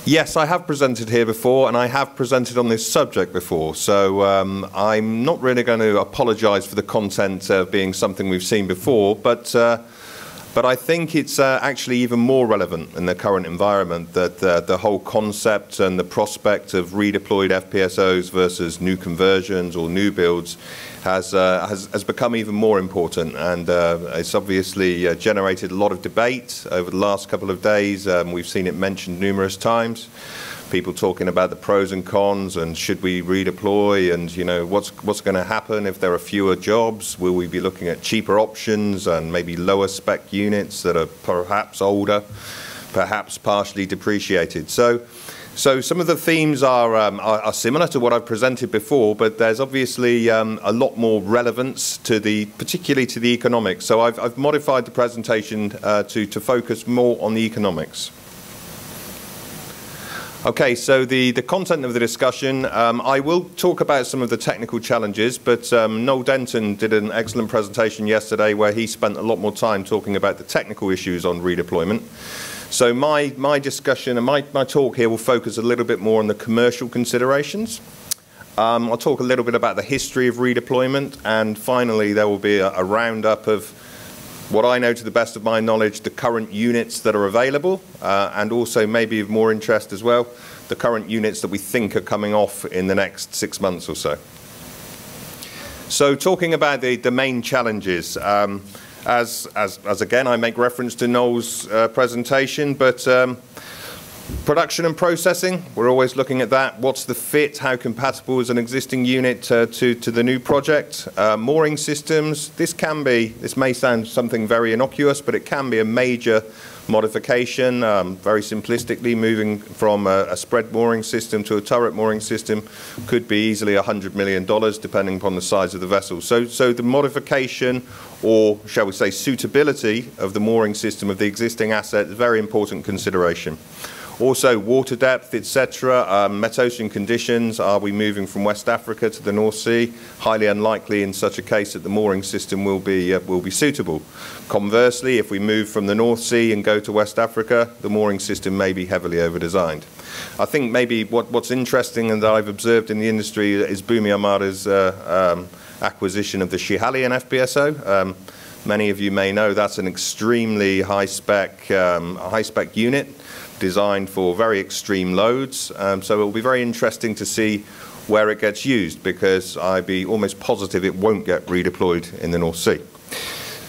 Yes, I have presented here before, and I have presented on this subject before, so I'm not really going to apologise for the content being something we've seen before, but I think it's actually even more relevant in the current environment, that the whole concept and the prospect of redeployed FPSOs versus new conversions or new builds has become even more important, and it's obviously generated a lot of debate over the last couple of days. We've seen it mentioned numerous times. People talking about the pros and cons, and should we redeploy, and what's going to happen if there are fewer jobs? Will we be looking at cheaper options and maybe lower spec units that are perhaps older, perhaps partially depreciated? So some of the themes are similar to what I've presented before, but there's obviously a lot more relevance particularly to the economics. So I've modified the presentation to focus more on the economics. Okay, so the content of the discussion, I will talk about some of the technical challenges, but Noel Denton did an excellent presentation yesterday where he spent a lot more time talking about the technical issues on redeployment. So my discussion and my talk here will focus a little bit more on the commercial considerations. I'll talk a little bit about the history of redeployment, and finally there will be a roundup of what I know to the best of my knowledge, the current units that are available, and also maybe of more interest as well, the current units that we think are coming off in the next 6 months or so. So talking about the main challenges, as again I make reference to Noel's presentation, but production and processing, we're always looking at that. What's the fit? How compatible is an existing unit to the new project? Mooring systems, this may sound something very innocuous, but it can be a major modification. Very simplistically, moving from a spread mooring system to a turret mooring system could be easily $100 million, depending upon the size of the vessel. So the modification, or shall we say suitability, of the mooring system of the existing asset is a very important consideration. Also water depth, etc., metocean conditions. Are we moving from West Africa to the North Sea? Highly unlikely in such a case that the mooring system will be suitable. Conversely, if we move from the North Sea and go to West Africa, the mooring system may be heavily over-designed. I think maybe what's interesting and that I've observed in the industry is Bumi Armada's acquisition of the Schiehallion FPSO. Many of you may know that's an extremely high-spec unit, designed for very extreme loads, so it will be very interesting to see where it gets used, because I'd be almost positive it won't get redeployed in the North Sea.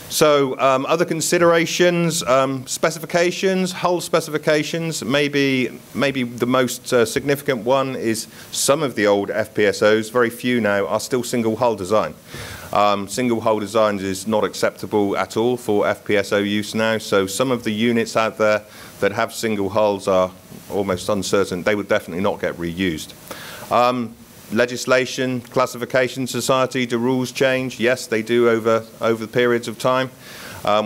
So other considerations, specifications, hull specifications, maybe the most significant one is some of the old FPSOs, very few now, are still single hull design. Single hull design is not acceptable at all for FPSO use now, so some of the units out there that have single hulls are almost uncertain they would definitely not get reused. Legislation, classification society, do rules change? Yes, they do over the periods of time.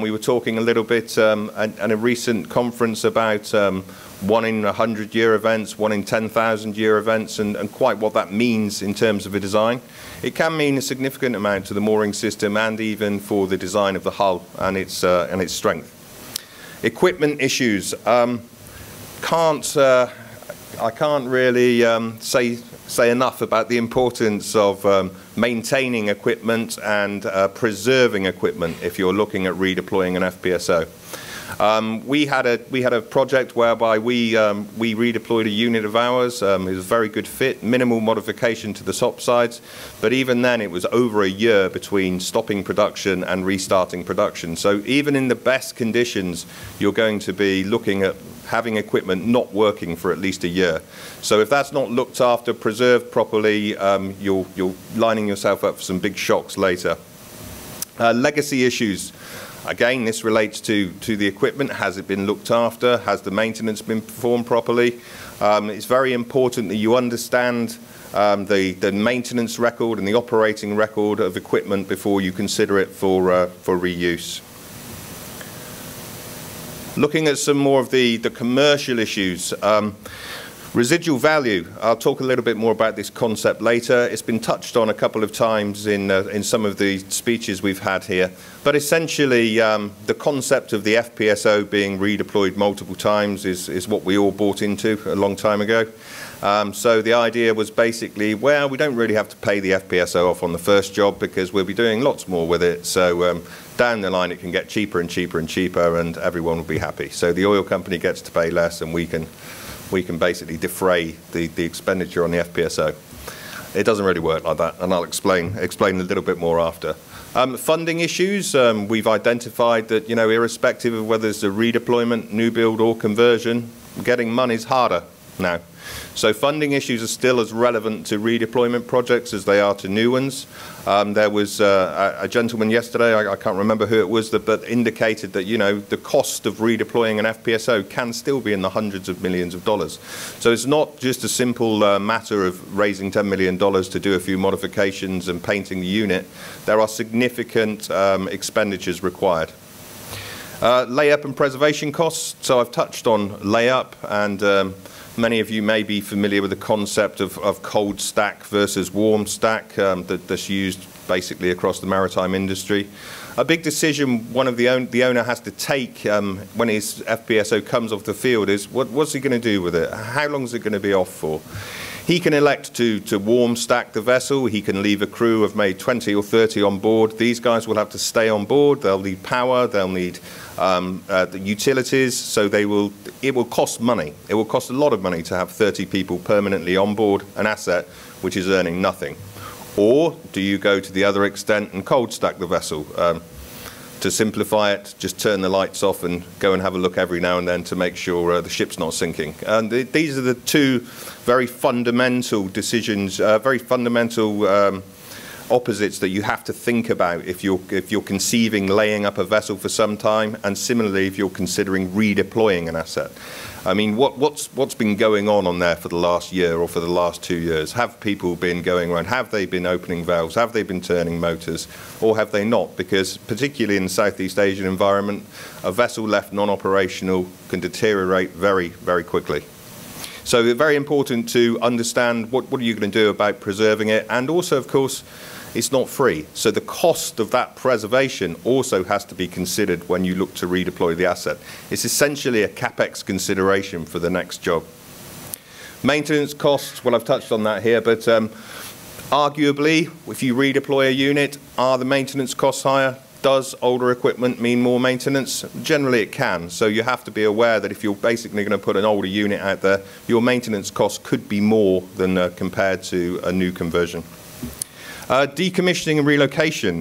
We were talking a little bit at a recent conference about 1 in 100-year events, 1 in 10,000-year events, and quite what that means in terms of a design. It can mean a significant amount to the mooring system and even for the design of the hull and its strength. Equipment issues. I can't really say enough about the importance of maintaining equipment and preserving equipment if you're looking at redeploying an FPSO. We had a project whereby we redeployed a unit of ours. It was a very good fit, minimal modification to the topsides, but even then it was over a year between stopping production and restarting production. So even in the best conditions, you're going to be looking at having equipment not working for at least a year. So if that's not looked after, preserved properly, you're lining yourself up for some big shocks later. Legacy issues. Again, this relates to the equipment. Has it been looked after? Has the maintenance been performed properly? It's very important that you understand the maintenance record and the operating record of equipment before you consider it for reuse. Looking at some more of the commercial issues, Residual value. I'll talk a little bit more about this concept later. It's been touched on a couple of times in some of the speeches we've had here. But essentially, the concept of the FPSO being redeployed multiple times is what we all bought into a long time ago. So the idea was basically, well, we don't really have to pay the FPSO off on the first job because we'll be doing lots more with it. So down the line, it can get cheaper and cheaper and cheaper, and everyone will be happy. So the oil company gets to pay less, and we can basically defray the expenditure on the FPSO. It doesn't really work like that, and I'll explain a little bit more after. Funding issues, we've identified that, irrespective of whether it's a redeployment, new build or conversion, getting money's harder now. So funding issues are still as relevant to redeployment projects as they are to new ones. There was a gentleman yesterday, I can't remember who it was, but indicated that, the cost of redeploying an FPSO can still be in the hundreds of millions of dollars. So it's not just a simple matter of raising $10 million to do a few modifications and painting the unit. There are significant expenditures required. Layup and preservation costs. So I've touched on layup, and many of you may be familiar with the concept of cold stack versus warm stack that's used basically across the maritime industry. A big decision the owner has to take when his FPSO comes off the field is what's he going to do with it? How long is it going to be off for? He can elect to warm stack the vessel. He can leave a crew of maybe 20 or 30 on board. These guys will have to stay on board. They'll need power. They'll need the utilities. So it will cost money. It will cost a lot of money to have 30 people permanently on board an asset which is earning nothing. Or do you go to the other extent and cold stack the vessel? To simplify it, just turn the lights off and go and have a look every now and then to make sure the ship's not sinking. And these are the two very fundamental decisions, very fundamental opposites that you have to think about if you're conceiving laying up a vessel for some time, and similarly if you're considering redeploying an asset. I mean, what's been going on there for the last year or for the last 2 years? Have people been going around? Have they been opening valves? Have they been turning motors? Or have they not? Because particularly in the Southeast Asian environment, a vessel left non-operational can deteriorate very, very quickly. So it's very important to understand what are you going to do about preserving it, and also, of course, it's not free. So the cost of that preservation also has to be considered when you look to redeploy the asset. It's essentially a CapEx consideration for the next job. Maintenance costs, well, I've touched on that here, but arguably, if you redeploy a unit, are the maintenance costs higher? Does older equipment mean more maintenance? Generally it can. So you have to be aware that if you're basically going to put an older unit out there, your maintenance costs could be more than compared to a new conversion. Decommissioning and relocation.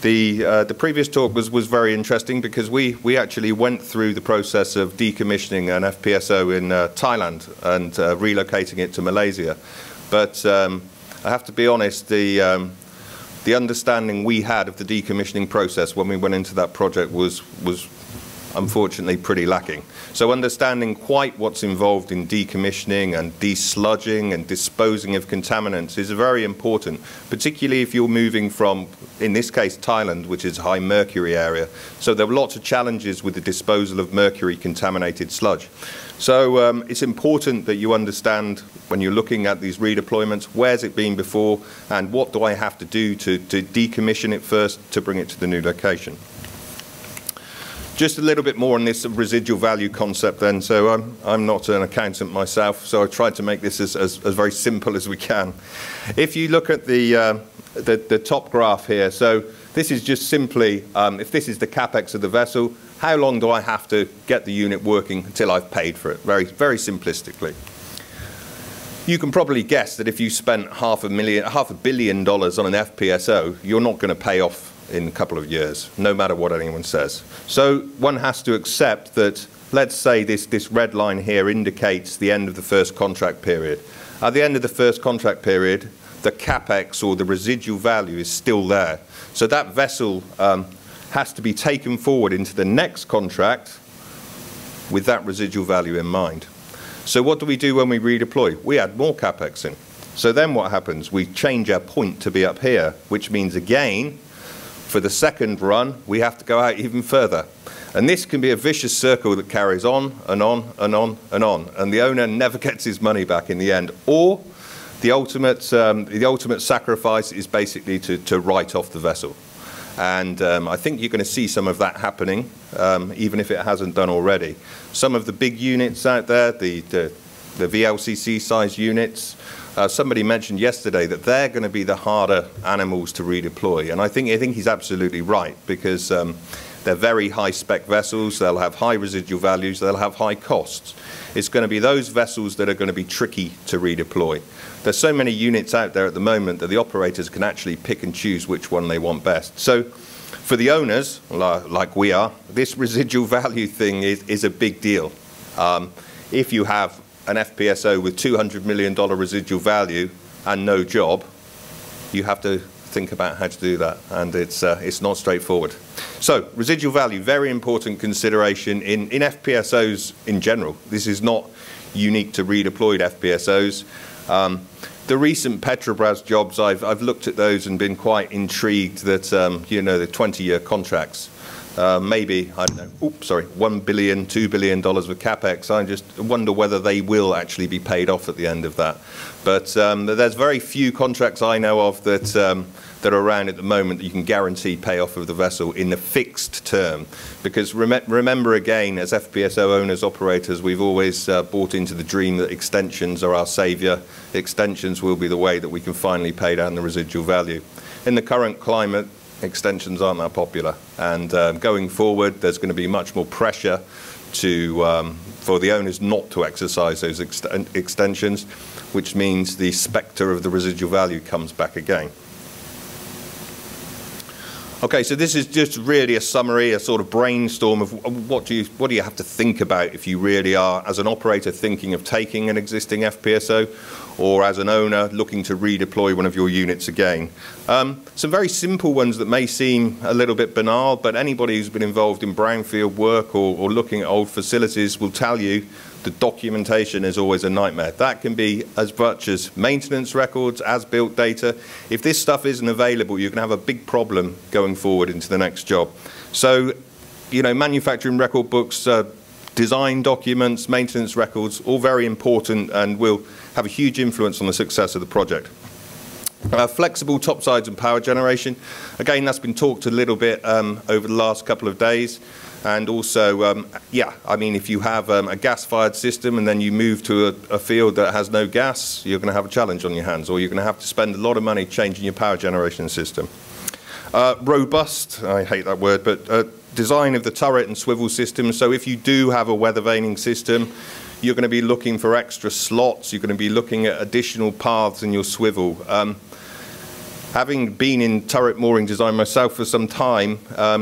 The previous talk was very interesting because we actually went through the process of decommissioning an FPSO in Thailand and relocating it to Malaysia. But I have to be honest, the understanding we had of the decommissioning process when we went into that project was unfortunately pretty lacking. So understanding quite what's involved in decommissioning and desludging and disposing of contaminants is very important, particularly if you're moving from, in this case, Thailand, which is a high mercury area. So there were lots of challenges with the disposal of mercury contaminated sludge. So it's important that you understand when you're looking at these redeployments, where's it been before and what do I have to do to decommission it first to bring it to the new location. Just a little bit more on this residual value concept then. So I'm not an accountant myself, so I tried to make this as very simple as we can. If you look at the top graph here, so this is just simply, if this is the CapEx of the vessel, how long do I have to get the unit working until I've paid for it? Very, very simplistically. You can probably guess that if you spent $500 million on an FPSO, you're not going to pay off in a couple of years, no matter what anyone says. So one has to accept that, let's say this red line here indicates the end of the first contract period. At the end of the first contract period, the CapEx or the residual value is still there. So that vessel has to be taken forward into the next contract with that residual value in mind. So what do we do when we redeploy? We add more CapEx in. So then what happens? We change our point to be up here, which means again, for the second run, we have to go out even further. And this can be a vicious circle that carries on and on and on and on, and the owner never gets his money back in the end. Or the ultimate sacrifice is basically to write off the vessel. And I think you're going to see some of that happening, even if it hasn't done already. Some of the big units out there, the VLCC size units, somebody mentioned yesterday that they're going to be the harder animals to redeploy. And I think he's absolutely right, because they're very high-spec vessels, they'll have high residual values, they'll have high costs. It's going to be those vessels that are going to be tricky to redeploy. There's so many units out there at the moment that the operators can actually pick and choose which one they want best. So for the owners, like we are, this residual value thing is a big deal. If you have an FPSO with $200 million residual value and no job, you have to think about how to do that, and it's not straightforward. So residual value, very important consideration in FPSOs in general. This is not unique to redeployed FPSOs. The recent Petrobras jobs, I've looked at those and been quite intrigued that you know, the 20-year contracts, maybe, I don't know, $1 billion, $2 billion with capex. I just wonder whether they will actually be paid off at the end of that. But there's very few contracts I know of that are around at the moment that you can guarantee payoff of the vessel in the fixed term. Because remember again, as FPSO owners, operators, we've always bought into the dream that extensions are our saviour. Extensions will be the way that we can finally pay down the residual value. In the current climate, extensions aren't that popular, and going forward there's going to be much more pressure for the owners not to exercise those extensions, which means the spectre of the residual value comes back again. Okay, so this is just really a summary, a sort of brainstorm of what do you have to think about if you really are, as an operator, thinking of taking an existing FPSO, or as an owner looking to redeploy one of your units again. Some very simple ones that may seem a little bit banal, but anybody who's been involved in brownfield work or looking at old facilities will tell you the documentation is always a nightmare. That can be as much as maintenance records, as-built data. If this stuff isn't available, you're going to have a big problem going forward into the next job. So, you know, manufacturing record books, design documents, maintenance records, all very important and will have a huge influence on the success of the project. Flexible topsides and power generation. Again, that's been talked a little bit over the last couple of days. And also, yeah, I mean, if you have a gas-fired system and then you move to a field that has no gas, you're going to have a challenge on your hands, or you're going to have to spend a lot of money changing your power generation system. Robust, I hate that word, but design of the turret and swivel system. So if you do have a weather vaning system, you're going to be looking for extra slots, you're going to be looking at additional paths in your swivel. Having been in turret mooring design myself for some time,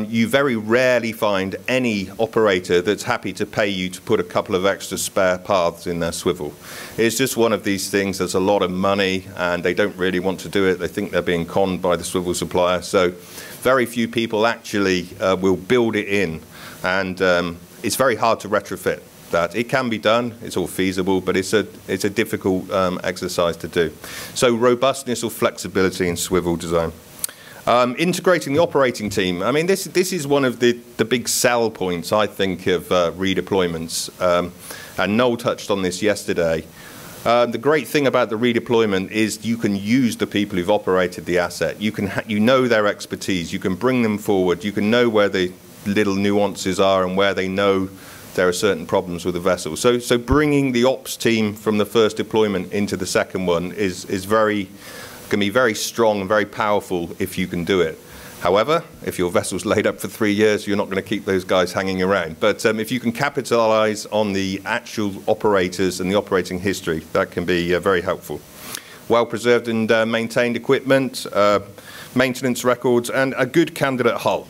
you very rarely find any operator that's happy to pay you to put a couple of extra spare paths in their swivel. It's just one of these things. There's a lot of money and they don't really want to do it. They think they're being conned by the swivel supplier. So very few people actually will build it in, and it's very hard to retrofit that. It can be done, it's all feasible, but it's a difficult exercise to do. So robustness or flexibility in swivel design. Integrating the operating team. I mean, this is one of the big sell points, I think, of redeployments. And Noel touched on this yesterday. The great thing about the redeployment is you can use the people who've operated the asset. You know their expertise, you can bring them forward, you can know where the little nuances are and where they know there are certain problems with the vessel. So bringing the ops team from the first deployment into the second one can be very strong and very powerful if you can do it. However, if your vessel's laid up for 3 years, you're not going to keep those guys hanging around. But if you can capitalize on the actual operators and the operating history, that can be very helpful. Well-preserved and maintained equipment, maintenance records, and a good candidate hull.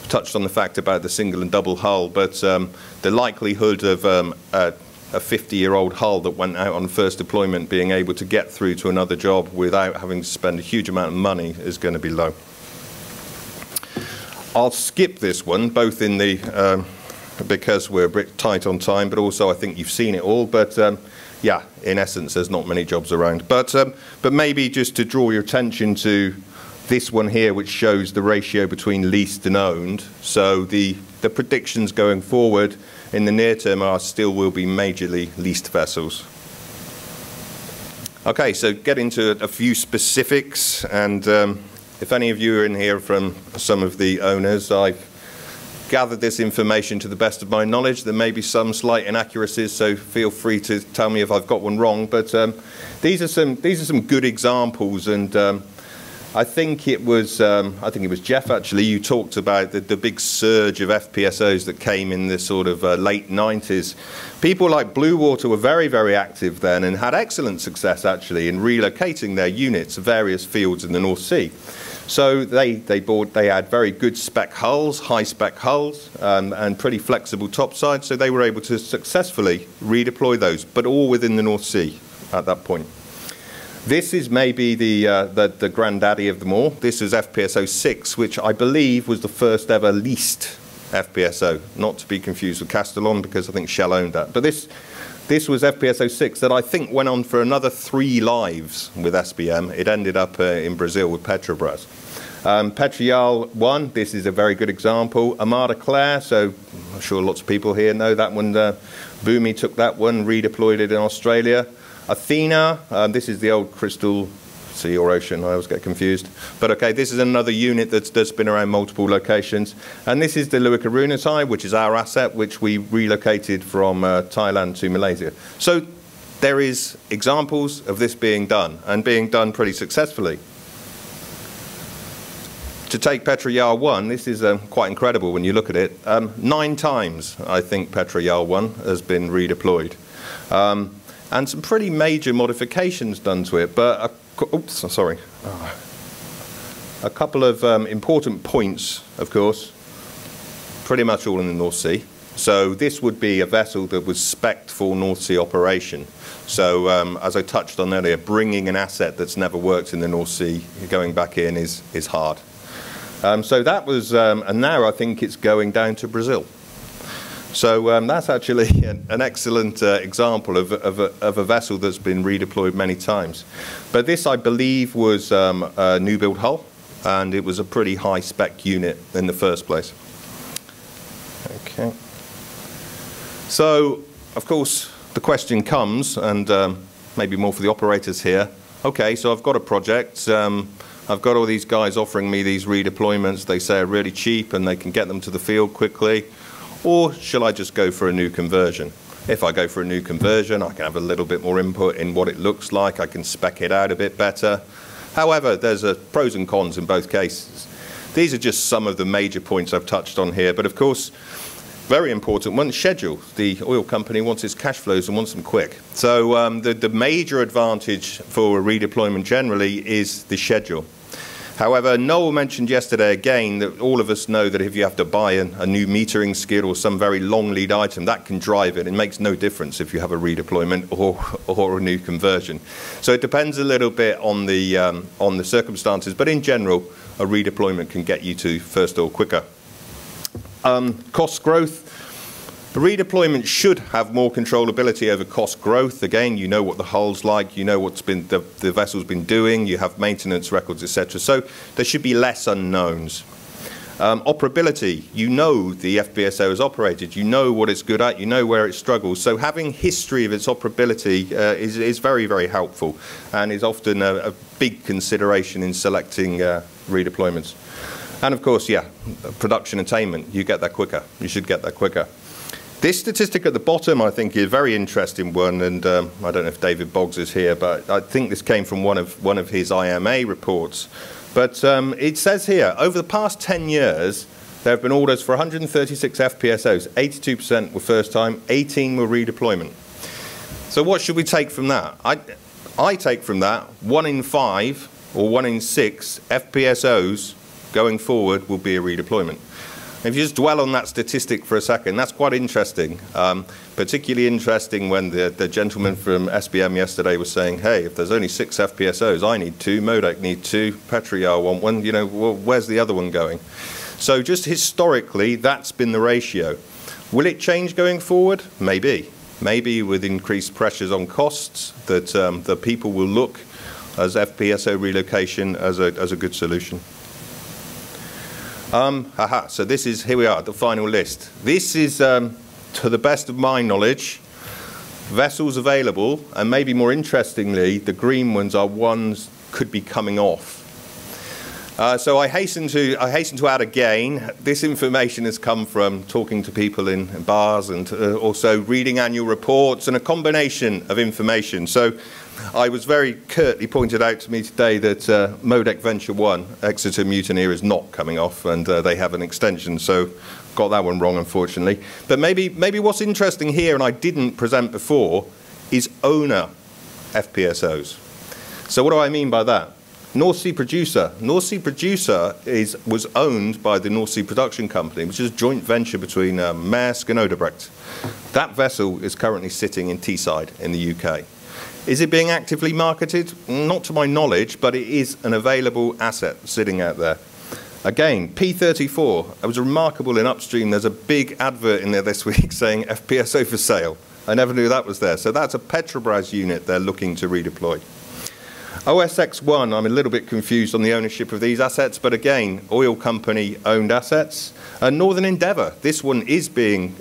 Touched on the fact about the single and double hull, but the likelihood of a 50-year-old hull that went out on first deployment being able to get through to another job without having to spend a huge amount of money is going to be low. I'll skip this one, both in the because we're a bit tight on time, but also I think you've seen it all. But yeah, in essence, there's not many jobs around. But maybe just to draw your attention to this one here, which shows the ratio between leased and owned. So the predictions going forward in the near term are still will be majorly leased vessels. Okay, so get into a few specifics, and if any of you are in here from some of the owners, I've gathered this information to the best of my knowledge. There may be some slight inaccuracies, so feel free to tell me if I've got one wrong. But these are some good examples, and I think it was Jeff actually. You talked about the big surge of FPSOs that came in the sort of late 90s. People like Blue Water were very, very active then and had excellent success actually in relocating their units to various fields in the North Sea. So they had very good spec hulls, high spec hulls, and pretty flexible topside. So they were able to successfully redeploy those, but all within the North Sea at that point. This is maybe the granddaddy of them all. This is FPSO 6, which I believe was the first ever leased FPSO, not to be confused with Castellon, because I think Shell owned that. But this was FPSO 6 that I think went on for another 3 lives with SBM. It ended up in Brazil with Petrobras. Petrojarl 1, this is a very good example. Armada Clare, so I'm sure lots of people here know that one. Boomi took that one, redeployed it in Australia. Athena, this is the old Crystal Sea or Ocean, I always get confused. But okay, this is another unit that's been around multiple locations. And this is the Luikarunatai, which is our asset, which we relocated from Thailand to Malaysia. So there is examples of this being done, and being done pretty successfully. To take Petrojarl 1, this is quite incredible when you look at it. 9 times, I think, Petrojarl 1 has been redeployed. And some pretty major modifications done to it, but a couple of important points, of course, pretty much all in the North Sea. So this would be a vessel that was spec'd for North Sea operation. So as I touched on earlier, bringing an asset that's never worked in the North Sea, going back in is hard. So that was, and now I think it's going down to Brazil. So that's actually an excellent example of a vessel that's been redeployed many times. But this, I believe, was a new build hull, and it was a pretty high spec unit in the first place. Okay. So, of course, the question comes, and maybe more for the operators here. Okay, so I've got a project. I've got all these guys offering me these redeployments. They say are really cheap and they can get them to the field quickly. Or shall I just go for a new conversion? If I go for a new conversion, I can have a little bit more input in what it looks like. I can spec it out a bit better. However, there's pros and cons in both cases. These are just some of the major points I've touched on here. But of course, very important one, schedule. The oil company wants its cash flows and wants them quick. So the major advantage for a redeployment generally is the schedule. However, Noel mentioned yesterday again that all of us know that if you have to buy a new metering skid or some very long lead item, that can drive it. It makes no difference if you have a redeployment or a new conversion. So it depends a little bit on the circumstances, but in general, a redeployment can get you to first oil quicker. Cost growth. The redeployment should have more controllability over cost growth. Again, you know what the hull's like, you know what's been the vessel's been doing, you have maintenance records, etc. So there should be less unknowns. Operability, you know the FPSO is operated, you know what it's good at, you know where it struggles. So having history of its operability is very, very helpful and is often a big consideration in selecting redeployments. And of course, yeah, production attainment, you get that quicker. You should get that quicker. This statistic at the bottom, I think, is a very interesting one, and I don't know if David Boggs is here, but I think this came from one of his IMA reports. But it says here, over the past 10 years, there have been orders for 136 FPSOs. 82% were first time, 18 were redeployment. So what should we take from that? I take from that 1 in 5 or 1 in 6 FPSOs going forward will be a redeployment. If you just dwell on that statistic for a second, that's quite interesting. Particularly interesting when the gentleman from SBM yesterday was saying, hey, if there's only 6 FPSOs, I need 2, Modec need 2, Petrojarl want 1, you know, well, where's the other one going? So just historically, that's been the ratio. Will it change going forward? Maybe. Maybe with increased pressures on costs, that the people will look as FPSO relocation as a good solution. So this is, here we are, the final list. This is, to the best of my knowledge, vessels available, and maybe more interestingly, the green ones are ones could be coming off. So I hasten to add again, this information has come from talking to people in bars and also reading annual reports and a combination of information. So I was very curtly pointed out to me today that MODEC Venture 1, Exeter Mutineer, is not coming off, and they have an extension, so got that one wrong, unfortunately. But maybe what's interesting here, and I didn't present before, is owner FPSOs. So what do I mean by that? North Sea Producer. North Sea Producer was owned by the North Sea Production Company, which is a joint venture between Maersk and Odebrecht. That vessel is currently sitting in Teesside in the UK. Is it being actively marketed? Not to my knowledge, but it is an available asset sitting out there. Again, P34, it was remarkable in upstream. There's a big advert in there this week saying FPSO for sale. I never knew that was there. So that's a Petrobras unit they're looking to redeploy. OSX-1, I'm a little bit confused on the ownership of these assets, but again, oil company owned assets. And Northern Endeavour, this one is being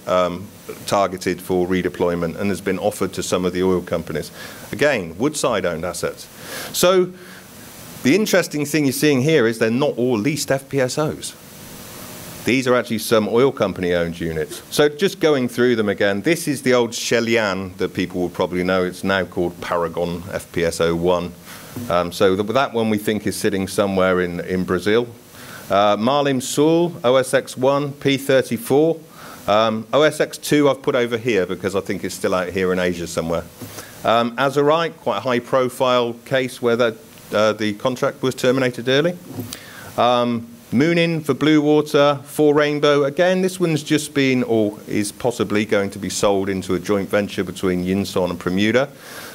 targeted for redeployment and has been offered to some of the oil companies. Again, Woodside owned assets. So the interesting thing you're seeing here is they're not all leased FPSOs. These are actually some oil company owned units. So just going through them again, this is the old Shelian that people will probably know. It's now called Paragon FPSO 1. So that one we think is sitting somewhere in Brazil. Marlim Sul, OSX-1, P34. OSX-2 I've put over here because I think it's still out here in Asia somewhere. Azurite, quite a high profile case where the contract was terminated early. Moonin for Blue Water, for Rainbow. Again, this one's just been, or is possibly going to be sold into a joint venture between Yinson and Bermuda.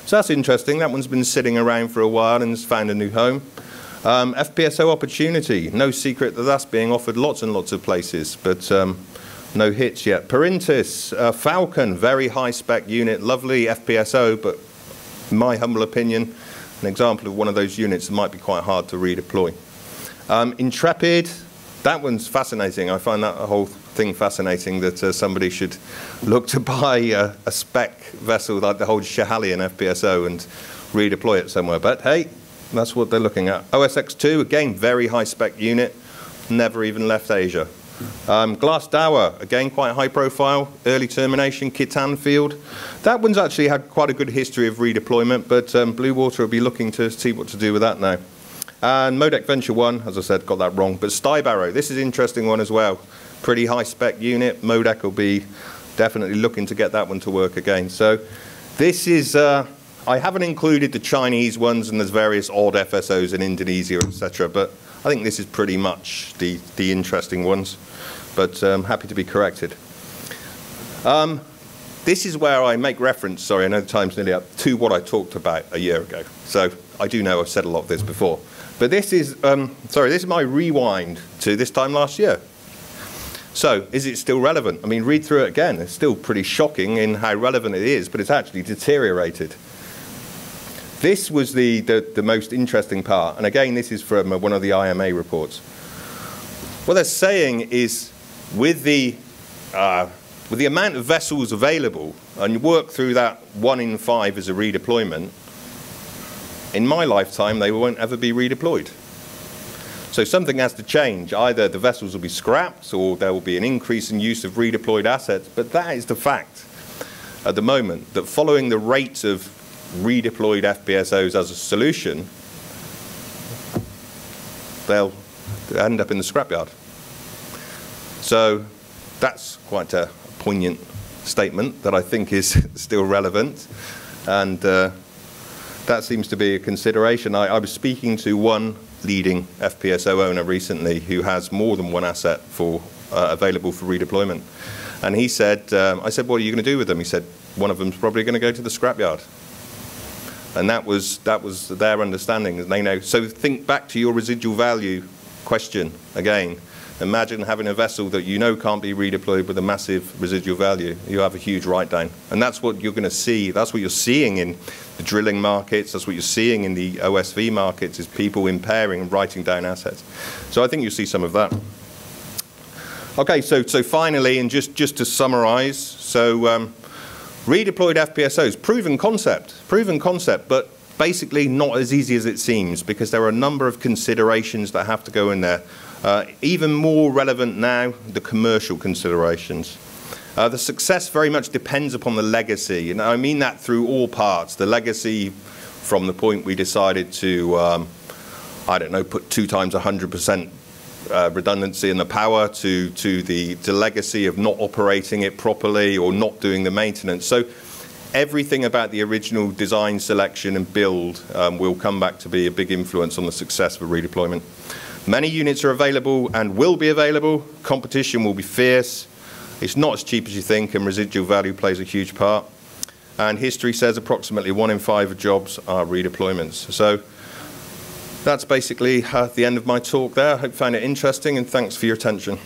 So that's interesting. That one's been sitting around for a while and has found a new home. FPSO Opportunity, no secret that that's being offered lots and lots of places, but no hits yet. Perintis, Falcon, very high spec unit, lovely FPSO, but in my humble opinion, an example of one of those units that might be quite hard to redeploy. Intrepid, that one's fascinating. I find that whole thing fascinating that somebody should look to buy a spec vessel like the whole Schiehallion FPSO and redeploy it somewhere. But hey, that's what they're looking at. OSX-2, again, very high spec unit, never even left Asia. Glasgow, again, quite high profile, early termination, Khitan field. That one's actually had quite a good history of redeployment, but Blue Water will be looking to see what to do with that now. And MODEC Venture 1, as I said, got that wrong. But Stybarrow, this is an interesting one as well. Pretty high spec unit. MODEC will be definitely looking to get that one to work again. So this is, I haven't included the Chinese ones, and there's various odd FSOs in Indonesia, etc. But I think this is pretty much the interesting ones. But I'm happy to be corrected. This is where I make reference, sorry, I know the time's nearly up, to what I talked about a year ago. So I do know I've said a lot of this before. But this is, this is my rewind to this time last year. So, is it still relevant? I mean, read through it again. It's still pretty shocking in how relevant it is, but it's actually deteriorated. This was the most interesting part. And again, this is from one of the IMA reports. What they're saying is, with the amount of vessels available, and you work through that 1 in 5 as a redeployment, in my lifetime, they won't ever be redeployed. So something has to change. Either the vessels will be scrapped or there will be an increase in use of redeployed assets. But that is the fact at the moment, that following the rate of redeployed FPSOs as a solution, they'll end up in the scrapyard. So that's quite a poignant statement that I think is still relevant. And that seems to be a consideration. I was speaking to one leading FPSO owner recently who has more than one asset available for redeployment. And he said, I said, what are you going to do with them? He said, one of them's probably going to go to the scrapyard. And that was their understanding. They know. So think back to your residual value question again. Imagine having a vessel that you know can't be redeployed with a massive residual value. You have a huge write-down. And that's what you're going to see. That's what you're seeing in the drilling markets. That's what you're seeing in the OSV markets, is people impairing and writing down assets. So I think you'll see some of that. Okay, so finally, and just to summarize, so redeployed FPSOs, proven concept, but basically not as easy as it seems, because there are a number of considerations that have to go in there. Even more relevant now, the commercial considerations. The success very much depends upon the legacy, and I mean that through all parts. The legacy from the point we decided to, I don't know, put 2 times 100% redundancy in the power, to the legacy of not operating it properly or not doing the maintenance. So everything about the original design, selection and build will come back to be a big influence on the success of a redeployment. Many units are available and will be available. Competition will be fierce. It's not as cheap as you think, and residual value plays a huge part. And history says approximately 1 in 5 jobs are redeployments. So that's basically the end of my talk there. I hope you found it interesting, and thanks for your attention.